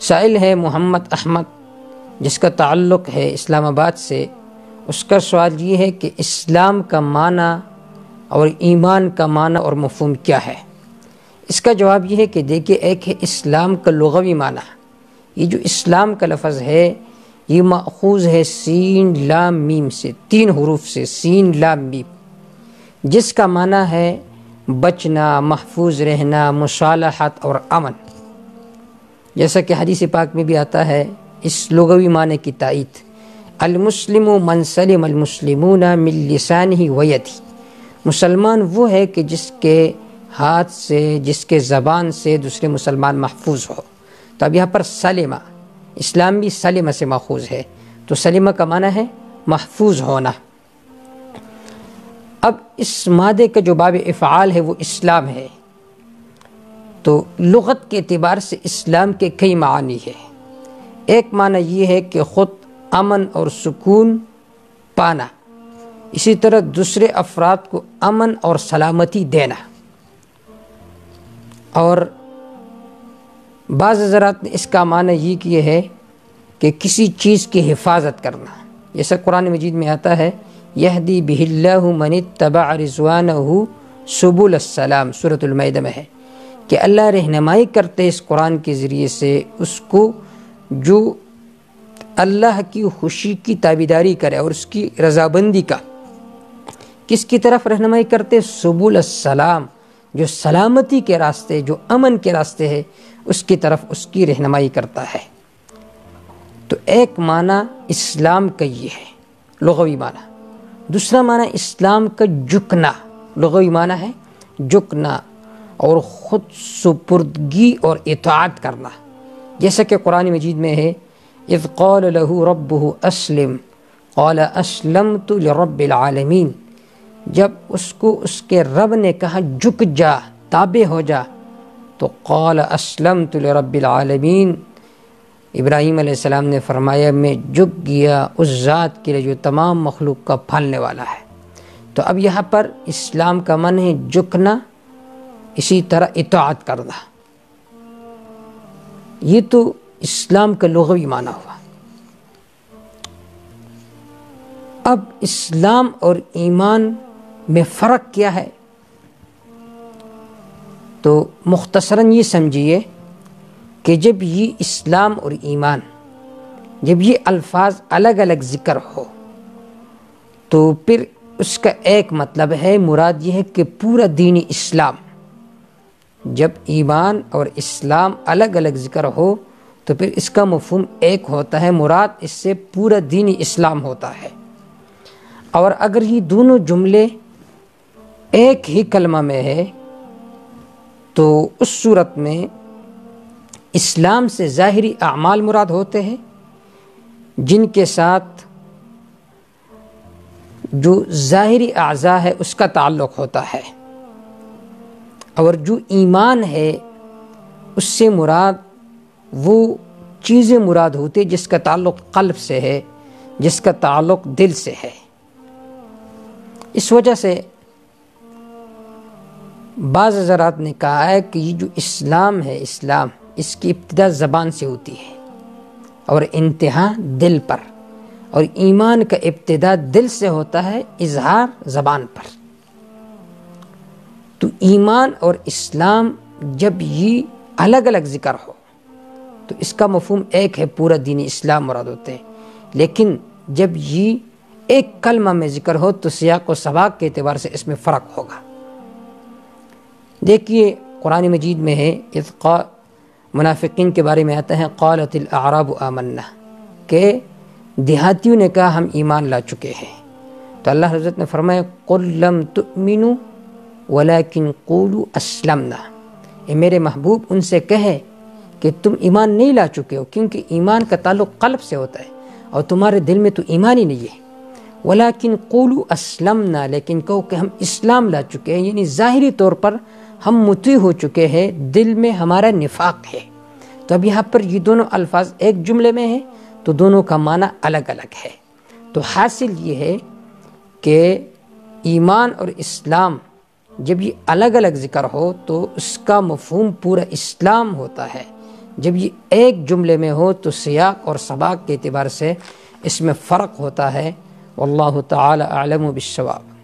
سائل ہے محمد احمد، جس کا تعلق ہے اسلام آباد سے۔ اس کا سوال یہ ہے کہ اسلام کا معنی اور ایمان کا معنی اور مفہوم کیا ہے؟ اس کا جواب یہ ہے کہ دیکھیے، ایک ہے اسلام کا لغوی معنی۔ یہ جو اسلام کا لفظ ہے یہ ماخوذ ہے سین لام میم سے، 3 حروف سے، سین لام میم، جس کا معنی ہے بچنا، محفوظ رہنا، مصالحت اور امن۔ جیسا کہ حدیث پاک میں بھی آتا ہے اس لغوی معنی کی تائید، المسلم من سلم المسلمون من لسانہ و یدہ۔ مسلمان وہ ہے کہ جس کے ہاتھ سے، جس کے زبان سے دوسرے مسلمان محفوظ ہو۔ تو اب یہاں پر سلمہ، اسلام بھی سلمہ سے ماخوذ ہے، تو سلمہ کا معنی ہے محفوظ ہونا۔ اب اس مادے کا جو باب افعال ہے وہ اسلام ہے، تو لغت کے اعتبار سے اسلام کے کئی معانی ہے۔ ایک معنی یہ ہے کہ خود امن اور سکون پانا، اسی طرح دوسرے افراد کو امن اور سلامتی دینا، اور بعض حضرات نے اس کا معنی یہ کیا ہے کہ کسی چیز کی حفاظت کرنا، جیسا قرآن مجید میں آتا ہے یہدی بہ اللہ من اتبع رضوانہ سبل السلام، سورۃ المائدہ میں ہے کہ اللہ رہنمائی کرتے ہیں اس قرآن کے ذریعے سے اس کو جو اللہ کی خوشی کی تابعداری کرے اور اس کی رضابندی کا۔ کس کی طرف رہنمائی کرتے؟ سبل السلام، جو سلامتی کے راستے، جو امن کے راستے ہے، اس کی طرف اس کی رہنمائی کرتا ہے۔ تو ایک معنی اسلام کا یہ ہے، لغوی معنی۔ دوسرا معنی اسلام کا جھکنا، لغوی معنی ہے جھکنا اور خود سپردگی اور اطاعت کرنا، جیسا کہ قرآن مجید میں ہے اذ قال له ربه اسلم قال اسلمت لرب العالمین۔ جب اس کو اس کے رب نے کہا جھک جا، تابع ہو جا، تو قال اسلمت لرب العالمین، ابراہیم علیہ السلام نے فرمایا میں جھک گیا اس ذات کے لیے جو تمام مخلوق کا پالنے والا ہے۔ تو اب یہاں پر اسلام کا معنی ہے جھکنا، اسی طرح اطاعت کرنا۔ یہ تو اسلام کا لغوی معنی ہوا۔ اب اسلام اور ایمان میں فرق کیا ہے؟ تو مختصراً یہ سمجھیے کہ جب یہ اسلام اور ایمان، جب یہ الفاظ الگ الگ ذکر ہو تو پھر اس کا ایک مطلب ہے، مراد یہ ہے کہ پورا دین اسلام۔ جب ایمان اور اسلام الگ الگ ذکر ہو تو پھر اس کا مفہوم ایک ہوتا ہے، مراد اس سے پورا دین اسلام ہوتا ہے۔ اور اگر یہ دونوں جملے ایک ہی کلمہ میں ہے تو اس صورت میں اسلام سے ظاہری اعمال مراد ہوتے ہیں، جن کے ساتھ جو ظاہری اعضاء ہے اس کا تعلق ہوتا ہے، اور جو ایمان ہے اس سے مراد وہ چیزیں مراد ہوتی جس کا تعلق قلب سے ہے، جس کا تعلق دل سے ہے۔ اس وجہ سے بعض حضرات نے کہا ہے کہ یہ جو اسلام ہے، اسلام، اس کی ابتدا زبان سے ہوتی ہے اور انتہا دل پر، اور ایمان کا ابتدا دل سے ہوتا ہے، اظہار زبان پر۔ تو ایمان اور اسلام جب یہ الگ الگ ذکر ہو تو اس کا مفہوم ایک ہے، پورا دین اسلام مراد ہوتے ہیں، لیکن جب یہ ایک کلمہ میں ذکر ہو تو سیاق و سباق کے اعتبار سے اس میں فرق ہوگا۔ دیکھیے قرآن مجید میں ہے منافقین کے بارے میں آتا ہے قالت الاعراب آمنا، کہ دیہاتیوں نے کہا ہم ایمان لا چکے ہیں۔ تو اللہ حضرت نے فرمایا قل لم تؤمنوا ولكن قولوا اسلمنا، اے میرے محبوب ان سے کہے کہ تم ایمان نہیں لا چکے ہو، کیونکہ ایمان کا تعلق قلب سے ہوتا ہے اور تمہارے دل میں تو ایمان ہی نہیں ہے۔ ولیکن قولوا اسلمنا، لیکن کہو کہ ہم اسلام لا چکے ہیں، یعنی ظاہری طور پر ہم مطیع ہو چکے ہیں، دل میں ہمارا نفاق ہے۔ تو اب یہاں پر یہ دونوں الفاظ ایک جملے میں ہیں تو دونوں کا معنی الگ الگ ہے۔ تو حاصل یہ ہے کہ ایمان اور اسلام جب یہ الگ الگ ذکر ہو تو اس کا مفہوم پورا اسلام ہوتا ہے، جب یہ ایک جملے میں ہو تو سیاق اور سباق کے اعتبار سے اس میں فرق ہوتا ہے۔ واللہ تعالی اعلم بالصواب۔